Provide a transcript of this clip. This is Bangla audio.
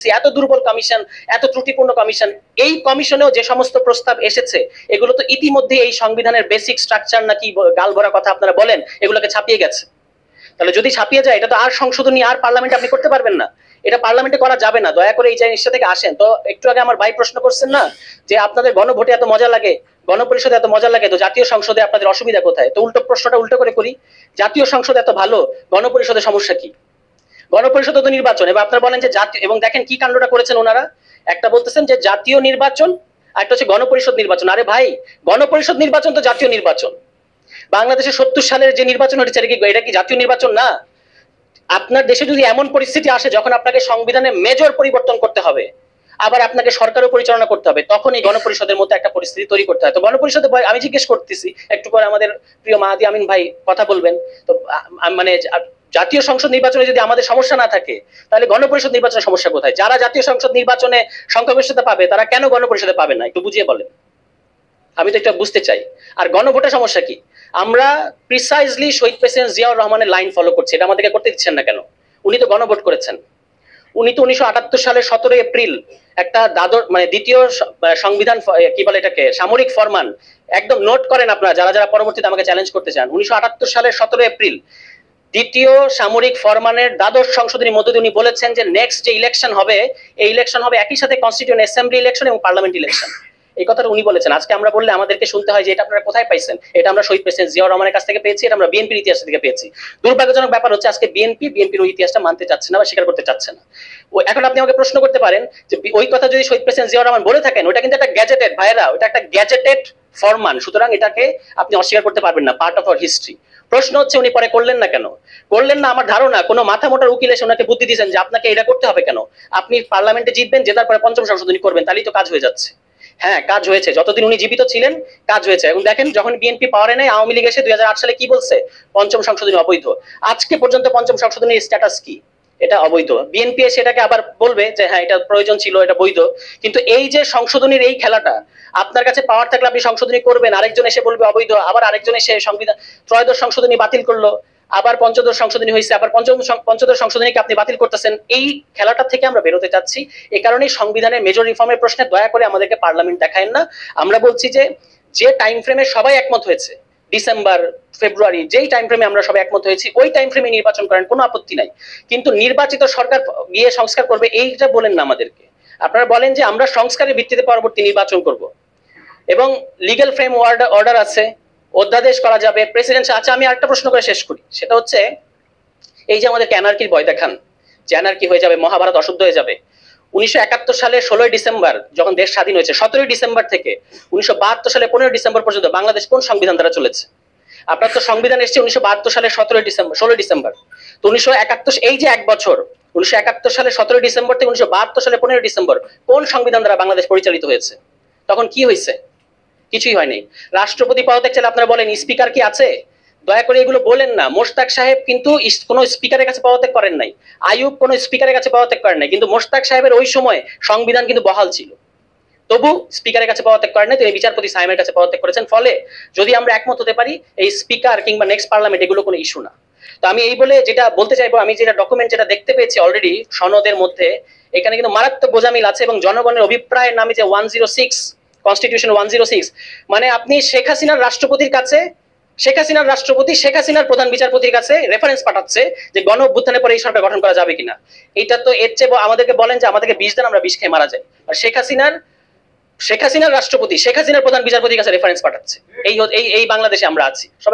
এত দুর্বল কমিশন, এত ত্রুটিপূর্ণ কমিশন, এই কমিশনেও যে সমস্ত প্রস্তাব এসেছে এগুলো তো ইতিমধ্যে এই সংবিধানের বেসিক স্ট্রাকচার নাকি গাল ভরা কথা আপনারা বলেন এগুলোকে ছাপিয়ে গেছে। তাহলে যদি ছাপিয়ে যায় এটা তো আর সংশোধনী আর পার্লামেন্টে আপনি করতে পারবেন না, এটা পার্লামেন্টে করা যাবে না। দয়া করে এই জিনিসটা থেকে আসেন। তো একটু আগে আমার ভাই প্রশ্ন করছেন না যে আপনাদের গণভোটে এত মজা লাগে, গণপরিষদে এত মজা লাগে, তো জাতীয় সংসদে আপনাদের অসুবিধা কোথায়? তো উল্টো প্রশ্নটা উল্টো করে করি, জাতীয় সংসদ এত ভালো, গণপরিষদের সমস্যা কি? গণপরিষদ তো নির্বাচন, এবার আপনারা বলেন যে জাতীয়, এবং দেখেন কি কাণ্ডটা করেছেন ওনারা, একটা বলতেছেন যে জাতীয় নির্বাচন আর একটা হচ্ছে গণপরিষদ নির্বাচন। আরে ভাই, গণপরিষদ নির্বাচন তো জাতীয় নির্বাচন। বাংলাদেশে 70 সালের যে নির্বাচন হয়েছে এটা কি জাতীয় নির্বাচন না? আপনার দেশে যদি এমন পরিস্থিতি আসে যখন আপনাকে সংবিধানে মেজর পরিবর্তন করতে হবে, আবার আপনাকে সরকারও পরিচালনা করতে হবে, তখন এই গণপরিষদের মতো একটা পরিস্থিতি তৈরি করতে হয়। তো গণপরিষদে আমি জিজ্ঞেস করতেছি, একটু পরে আমাদের প্রিয় মাহাদি আমিন ভাই কথা বলবেন, তো মানে জাতীয় সংসদ নির্বাচনে যদি আমাদের সমস্যা না থাকে তাহলে গণপরিষদ নির্বাচনের সমস্যা কোথায়? যারা জাতীয় সংসদ নির্বাচনে সংখ্যাগরিষ্ঠতা পাবে তারা কেন গণপরিষদে পাবে না, একটু বুঝিয়ে বলেন, আমি তো এটা বুঝতে চাই। আর গণভোটের সমস্যা কি? আমরা প্রিসাইজলি শহীদ প্রেসিডেন্ট জিয়াউর রহমানের লাইন ফলো করছি, এটা আমাদেরকে করতে দিচ্ছেন না কেন? উনি তো গণভোট করেছেন। উনি তো 1978 সালের 17 এপ্রিল একটা মানে দ্বিতীয় সংবিধান কি বলে এটাকে, সামরিক ফরমান, একদম নোট করেন আপনারা যারা যারা পরবর্তীতে আমাকে চ্যালেঞ্জ করতে চান, 1978 সালের 17 এপ্রিল দ্বিতীয় সামরিক ফরমানের দ্বাদশ সংশোধনীর মধ্যে উনি বলেছেন যে নেক্সট যে ইলেকশন হবে এই ইলেকশন হবে একই সাথে কনস্টিটিউয়েন্ট অ্যাসেম্বলি ইলেকশন এবং পার্লামেন্ট ইলেকশন। এই কথাটা উনি বলেছেন। আজকে আমরা বললে আমাদেরকে শুনতে হয় যে এটা আপনারা কোথায় পাইছেন, এটা আমরা শহীদ প্রেসিডেন্ট জিয়াউর রহমানের কাছ থেকে পেয়েছি, এটা আমরা বিএনপির ইতিহাস থেকে পেয়েছি। দুর্ভাগ্যজনক ব্যাপার হচ্ছে আজকে বিএনপির ওই ইতিহাসটা মানতে চাচ্ছে না বা স্বীকার করতে চাচ্ছে না। এখন আপনি আমাকে প্রশ্ন করতে পারেন যে ওই কথা যদি শহীদ প্রেসিডেন্ট জিয়াউর রহমান বলে থাকেন, ওটা কিন্তু একটা গ্যাজেটেড, ভাইরা ওটা একটা গ্যাজেটেড ফরমান, সুতরাং এটাকে আপনি অস্বীকার করতে পারবেন না, পার্ট অফ আওয়ার হিস্ট্রি। প্রশ্ন হচ্ছে উনি পরে করলেন না কেন? করলেন না আমার ধারণা কোনো মাথা মোটার উকিল এসে ওনাকে বুদ্ধি দিয়েছেন যে আপনাকে এটা করতে হবে কেন, আপনি পার্লামেন্টে জিতবেন, জেতার পরে পঞ্চম সংশোধনী করবেন, তাহলেই তো কাজ হয়ে যাচ্ছে। হ্যাঁ, কাজ হয়েছে, যতদিন উনি জীবিত ছিলেন কাজ হয়েছে। এবং দেখেন যখন বিএনপি পাওয়ারে নেয়, আওয়ামী লীগ এসে 2008 সালে কি বলছে, পঞ্চম সংশোধনী অবৈধ। আজকে পর্যন্ত পঞ্চম সংশোধনীর স্ট্যাটাস কি? এটা অবৈধ। বিএনপি এসে এটাকে আবার বলবে যে হ্যাঁ এটা প্রয়োজন ছিল, এটা বৈধ। কিন্তু এই যে সংশোধনীর এই খেলাটা, আপনার কাছে পাওয়ার থাকলে আপনি সংশোধনী করবেন, আরেকজন এসে বলবে অবৈধ, আবার আরেকজন এসে সংবিধান ত্রয়োদশ সংশোধনী বাতিল করলো, আবার পঞ্চদশ সংশোধনী হয়েছে, আবার পঞ্চদশ সংশোধনীকে আপনি বাতিল করতেছেন। এই খেলাটা থেকে আমরা বেরোতে চাচ্ছি। এই কারণেই সংবিধানের মেজর রিফর্মের প্রশ্নে দয়া করে আমাদেরকে পার্লামেন্ট দেখায় না। আমরা বলছি যে যে টাইম ফ্রেমে সবাই একমত হয়েছে, ডিসেম্বর ফেব্রুয়ারি, যেই টাইম ফ্রেমে আমরা সবাই একমত হয়েছি ওই টাইম ফ্রেমে নির্বাচন করেন, কোনো আপত্তি নাই। কিন্তু নির্বাচিত সরকার গিয়ে সংস্কার করবে এইটা বলেন না আমাদেরকে। আপনারা বলেন যে আমরা সংস্কারের ভিত্তিতে পরবর্তী নির্বাচন করব, এবং লিগ্যাল ফ্রেম অর্ডার আছে, অধ্যাদেশ করা যাবে, প্রেসিডেন্ট। আচ্ছা আমি আরেকটা প্রশ্ন করে শেষ করি, সেটা হচ্ছে এই যে আমাদেরকে অ্যানার্কির ভয় দেখান যে অ্যানার্কি হয়ে যাবে, মহাভারত অশুদ্ধ হয়ে যাবে। 1971 সালের 16 ডিসেম্বর যখন দেশ স্বাধীন হয়েছে, 17 ডিসেম্বর থেকে 1972 সালে 15 ডিসেম্বর পর্যন্ত বাংলাদেশ কোন সংবিধান দ্বারা চলেছে? আপনার তো সংবিধান এসেছে 1972 সালের 16 ডিসেম্বর। তো 1971, এই যে এক বছর, 1971 সালের 17 ডিসেম্বর থেকে 1972 সালে 15 ডিসেম্বর কোন সংবিধান দ্বারা বাংলাদেশ পরিচালিত হয়েছে? তখন কি হয়েছে? কিছুই হয়নি। রাষ্ট্রপতি পদত্যাগ চাইলে আপনারা বলেন স্পিকার কি আছে? দয়া করে এগুলো বলেন না। মোশতাক সাহেব কিন্তু কোন স্পিকারের কাছে পদত্যাগ করেন নাই, আইয়ুব কোন স্পিকারের কাছে পদত্যাগ করেন নাই, কিন্তু মোশতাক সাহেবের ওই সময় সংবিধান কিন্তু বহাল ছিল, তবু স্পিকারের কাছে পদত্যাগ করেন নাই, তিনি বিচারপতি সাইমের কাছে পদত্যাগ করেছেন। ফলে যদি আমরা একমত হতে পারি, এই স্পিকার কিংবা নেক্সট পার্লামেন্ট এগুলো কোনো ইস্যু না। তো আমি এই বলে যেটা বলতে চাইবো, আমি যেটা ডকুমেন্ট যেটা দেখতে পেয়েছি অলরেডি সনদের মধ্যে, এখানে কিন্তু মারাত্মক গোজামিল আছে, এবং জনগণের অভিপ্রায়ের নামে যে 106 কনস্টিটিউশন 106, মানে আপনি শেখ হাসিনার রাষ্ট্রপতির কাছে, শেখ হাসিনার প্রধান বিচারপতির কাছে রেফারেন্স পাঠাচ্ছে যে গণ অভ্যুত্থানের পরে এই সরকার গঠন করা যাবে কিনা। এটা তো এর চেয়ে আমাদেরকে বলেন যে আমাদেরকে বিষ দেন, আমরা বিষ খেয়ে মারা যাই। আর শেখ হাসিনার রাষ্ট্রপতি, শেখ হাসিনার প্রধান বিচারপতির কাছে রেফারেন্স পাঠাচ্ছে। এই বাংলাদেশে আমরা আছি সবাই।